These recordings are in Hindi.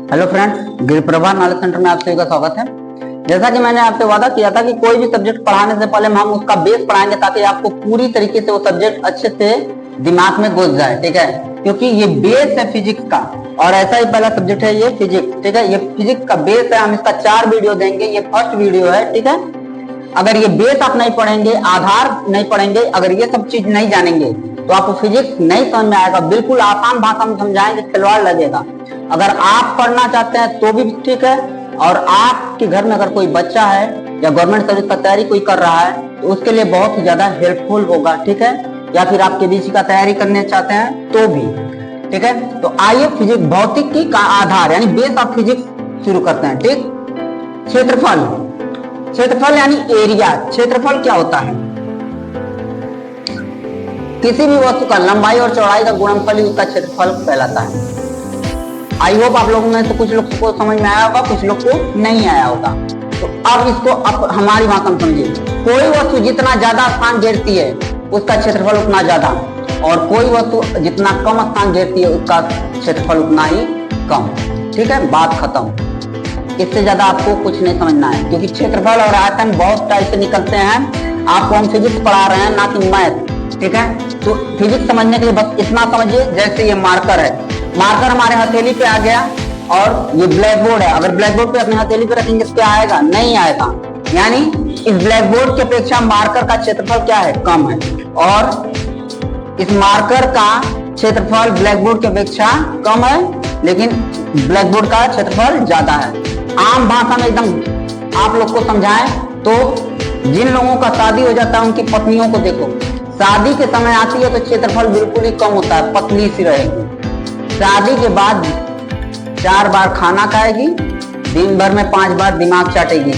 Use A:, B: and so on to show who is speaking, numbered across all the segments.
A: हेलो फ्रेंड्स, गिरिप्रभा नॉलेज सेंटर में आप सभी का स्वागत है। जैसा कि मैंने आपसे वादा किया था कि कोई भी सब्जेक्ट पढ़ाने से पहले हम उसका बेस पढ़ाएंगे ताकि आपको पूरी तरीके से वो सब्जेक्ट अच्छे से दिमाग में घुस जाए, ठीक है। क्योंकि ये बेस है फिजिक्स का और ऐसा ही पहला सब्जेक्ट है ये फिजिक्स, ठीक है। ये फिजिक्स का बेस है, हम इसका 4 वीडियो देंगे, ये फर्स्ट वीडियो है, ठीक है। अगर ये बेस आप नहीं पढ़ेंगे, आधार नहीं पढ़ेंगे, अगर ये सब चीज नहीं जानेंगे तो आपको फिजिक्स नहीं समझ में आएगा। बिल्कुल आसान भाषा में समझाएंगे, खिलवाड़ लगेगा। अगर आप पढ़ना चाहते हैं तो भी ठीक है, और आपके घर में अगर कोई बच्चा है या गवर्नमेंट सर्विस का तैयारी कोई कर रहा है तो उसके लिए बहुत ही ज्यादा हेल्पफुल होगा, ठीक है। या फिर आप केबीसी का तैयारी करने चाहते हैं तो भी, ठीक है। तो आइए फिजिक्स भौतिकी का आधार यानी बेस ऑफ फिजिक्स शुरू करते हैं, ठीक। क्षेत्रफल, क्षेत्रफल यानी एरिया। क्षेत्रफल क्या होता है? किसी भी वस्तु का लंबाई और चौड़ाई का गुणनफल ही उसका क्षेत्रफल कहलाता है। आई होप आप लोगों में से कुछ लोग को समझ में आया होगा, कुछ लोग को नहीं आया होगा। तो अब इसको हमारी भाषा में समझिए। कोई वस्तु जितना ज्यादा स्थान घेरती है उसका क्षेत्रफल उतना ज्यादा, और कोई वस्तु जितना कम स्थान घेरती है उसका क्षेत्रफल उतना ही कम, ठीक है। बात खत्म। इससे ज्यादा आपको कुछ नहीं समझना है, क्योंकि क्षेत्रफल और आयतन बहुत टाइप से निकलते हैं। आपको हम फिजिक्स पढ़ा रहे हैं, ना कि मैथ, ठीक है। तो फिजिक्स समझने के लिए बस इतना समझिए, जैसे ये मार्कर है, मार्कर हमारे हथेली पे आ गया और ये ब्लैक बोर्ड है। अगर ब्लैक बोर्ड पे अपने हथेली पे रखेंगे तो क्या आएगा? नहीं आएगा। यानी इस ब्लैक बोर्ड की अपेक्षा मार्कर का क्षेत्रफल क्या है? कम है, और इस मार्कर का क्षेत्रफल ब्लैक बोर्ड की अपेक्षा कम है, लेकिन ब्लैक बोर्ड का क्षेत्रफल ज्यादा है। आम भाषा में एकदम आप लोग को समझाएं तो जिन लोगों का शादी हो जाता है उनकी पत्नियों को देखो, शादी के समय आती है तो क्षेत्रफल बिल्कुल ही कम होता है, पतली सी रहेगी। शादी के बाद 4 बार खाना खाएगी, दिन भर में 5 बार दिमाग चाटेगी,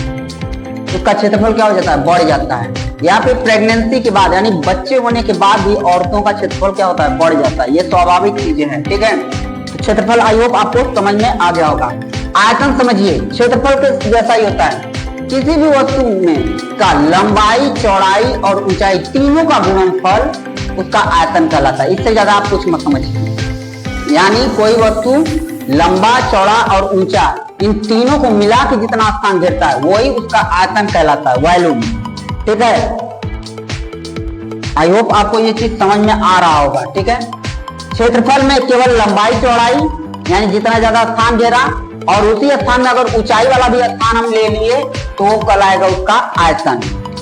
A: उसका क्षेत्रफल क्या हो जाता है? बढ़ जाता है। या फिर प्रेगनेंसी के बाद यानी बच्चे होने के बाद भी औरतों का क्षेत्रफल क्या होता है? बढ़ जाता है। ये स्वाभाविक चीजें हैं, ठीक है। तो क्षेत्रफल आई होप आपको समझ में आ गया होगा। आयतन समझिए, क्षेत्रफल के जैसा ही होता है। किसी भी वस्तु में का लंबाई, चौड़ाई और ऊंचाई तीनों का गुणनफल उसका आयतन कहलाता है। इससे ज्यादा आप कुछ मत समझिए। यानी कोई वस्तु लंबा, चौड़ा और ऊंचा, इन तीनों को मिला के जितना स्थान घेरता है वही उसका आयतन कहलाता है, वॉल्यूम, ठीक है। आई होप आपको ये चीज समझ में आ रहा होगा, ठीक है। क्षेत्रफल में केवल लंबाई, चौड़ाई यानी जितना ज्यादा स्थान घेरा, और उसी स्थान में अगर ऊंचाई वाला भी स्थान हम ले लिए तो वो कहलाएगा उसका आयतन,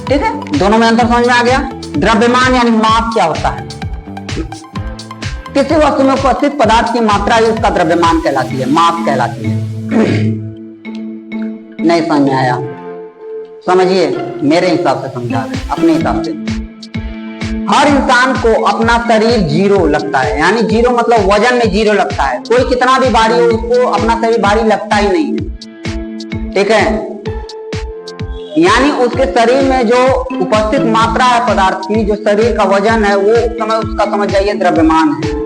A: ठीक है। दोनों में अंतर समझ में आ गया। द्रव्यमान यानी माप क्या होता है? किसी वस्तु में उपस्थित पदार्थ की मात्रा ही उसका द्रव्यमान कहलाती है, माप कहलाती है। नहीं समझ में आया? समझिए, मेरे हिसाब से समझा रहे, अपने हिसाब से। हर इंसान को अपना शरीर जीरो लगता है, यानी जीरो मतलब वजन में जीरो लगता है। कोई कितना भी भारी हो उसको अपना शरीर भारी लगता ही नहीं है, ठीक है। यानी उसके शरीर में जो उपस्थित मात्रा है पदार्थ की, जो शरीर का वजन है, वो उस समय उसका समझ जाइए द्रव्यमान है।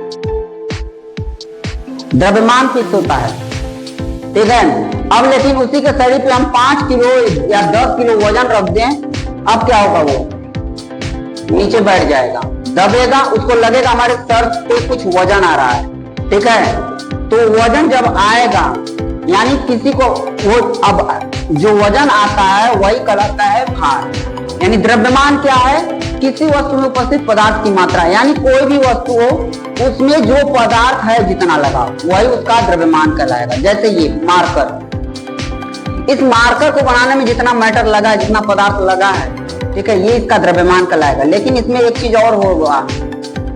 A: द्रव्यमान फिक्स होता है, ठीक है। अब लेकिन उसी के शरीर पे हम 5 किलो या 10 किलो वजन रख दें, अब क्या होगा? वो नीचे बैठ जाएगा, दबेगा, उसको लगेगा हमारे सर पे कुछ वजन आ रहा है, ठीक है। तो वजन जब आएगा यानी किसी को वो अब जो वजन आता है वही कहलाता है भार। यानी द्रव्यमान क्या है? किसी वस्तु में उपस्थित पदार्थ की मात्रा, यानी कोई भी वस्तु हो उसमें जो पदार्थ है जितना लगा वही उसका द्रव्यमान कहलाएगा। जैसे ये मार्कर, इस मार्कर को बनाने में जितना मैटर लगा है, जितना पदार्थ लगा है, ठीक है, ये इसका द्रव्यमान कहलाएगा। लेकिन इसमें एक चीज और होगा,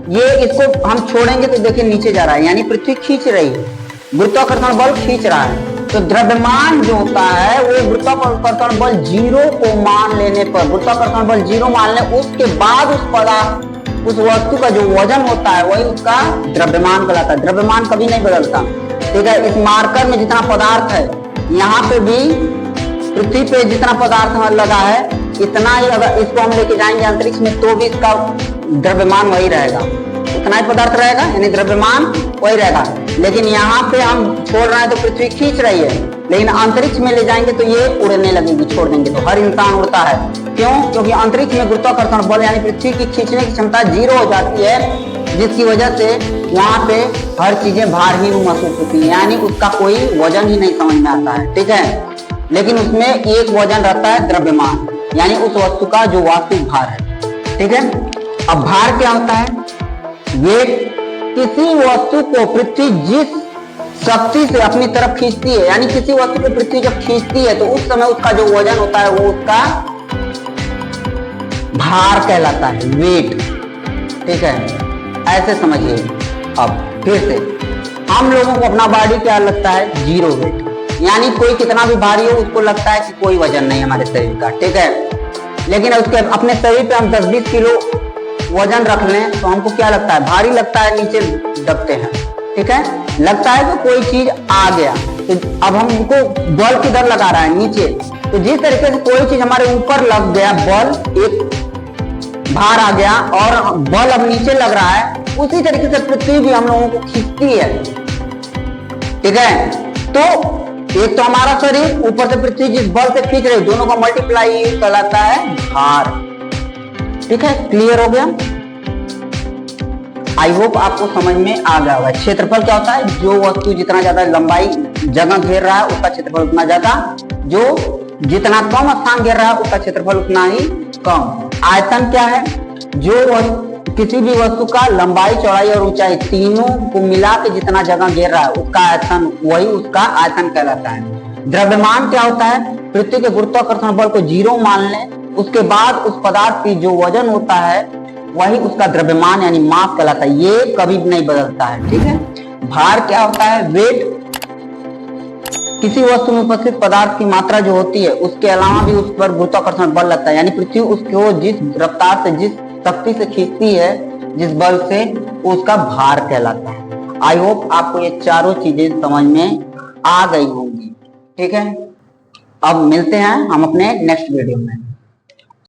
A: ये इसको हम छोड़ेंगे तो देखिए नीचे जा रहा है, यानी पृथ्वी खींच रही है, गुरुत्वाकर्षण बल खींच रहा है। तो द्रव्यमान जो होता है वो गुरुत्वाकर्षण बल 0 को मान लेने पर, गुरुत्वाकर्षण बल 0 मान ले, उसके बाद उस पदार्थ, उस वस्तु का जो वजन होता है वही उसका द्रव्यमान कहलाता है। द्रव्यमान कभी नहीं बदलता, ठीक है। इस मार्कर में जितना पदार्थ है, यहाँ पे भी पृथ्वी पे जितना पदार्थ लगा है इतना ही, अगर इसको हम लेके जाएंगे अंतरिक्ष में तो भी इसका द्रव्यमान वही रहेगा, उतना ही पदार्थ रहेगा, यानी द्रव्यमान वही रहेगा। लेकिन यहाँ पे हम छोड़ रहे हैं तो पृथ्वी खींच रही है, लेकिन अंतरिक्ष में ले जाएंगे तो ये उड़ने लगेगी, छोड़ देंगे तो। हर इंसान उड़ता है, क्यों? क्योंकि अंतरिक्ष में गुरुत्वाकर्षण बल यानी पृथ्वी की खींचने की क्षमता 0 हो जाती है, जिसकी वजह से वहां पे हर चीजें भार ही महसूस होती है, यानी उसका कोई वजन ही नहीं समझ में आता है, ठीक है। लेकिन उसमें एक वजन रहता है द्रव्यमान, यानी उस वस्तु का जो वास्तविक भार है, ठीक है। अब भार क्या होता है? वेट किसी वस्तु को पृथ्वी जिस शक्ति से अपनी तरफ खींचती है, यानी किसी वस्तु को पृथ्वी जब खींचती है तो उस समय उसका जो वजन होता है वो उसका भार कहलाता है, वेट, ठीक है। ऐसे समझिए। अब फिर से हम लोगों को अपना बॉडी क्या लगता है? जीरो वेट, यानी कोई कितना भी भारी हो उसको लगता है कि कोई वजन नहीं हमारे शरीर का, ठीक है। लेकिन उसके अपने शरीर पे हम 10-20 किलो वजन रख लें तो हमको क्या लगता है? भारी लगता है, नीचे दबते हैं, ठीक है। लगता है कि कोई चीज आ गया, तो अब हमको बल किधर लगा रहा है? नीचे। तो जिस तरीके से कोई चीज हमारे ऊपर लग गया, बल, एक भार आ गया और बल अब नीचे लग रहा है, उसी तरीके से पृथ्वी भी हम लोगों को खींचती है, ठीक है। तो एक तो हमारा शरीर, ऊपर से पृथ्वी जिस बल से खींच रही, दोनों का मल्टीप्लाई कहलाता है भार, ठीक है। क्लियर हो गया? आई होप आपको समझ में आ गया होगा। क्षेत्रफल क्या होता है? जो वस्तु जितना ज्यादा लंबाई जगह घेर रहा है उसका क्षेत्रफल उतना ज्यादा, जो जितना कम स्थान घेर रहा है उसका क्षेत्रफल उतना ही कम। आयतन क्या है? जो किसी भी वस्तु का लंबाई, चौड़ाई और ऊंचाई तीनों को मिला के जितना जगह घेर रहा है उसका आयतन, वही उसका आयतन कहलाता है। द्रव्यमान क्या होता है? पृथ्वी के गुरुत्वाकर्षण बल को 0 मान लें, उसके बाद उस पदार्थ की जो वजन होता है वही उसका द्रव्यमान यानी मास कहलाता है, ये कभी नहीं बदलता है, ठीक है। भार क्या होता है? वेट किसी वस्तु में उपस्थित पदार्थ की मात्रा जो होती है उसके अलावा भी उस पर गुरुत्वाकर्षण बल लगता है, यानी पृथ्वी उसको जिस रफ्तार से, जिस शक्ति से खींचती है, जिस बल से, उसका भार कहलाता है। आई होप आपको ये चारों चीजें समझ में आ गई होंगी, ठीक है। अब मिलते हैं हम अपने नेक्स्ट वीडियो में।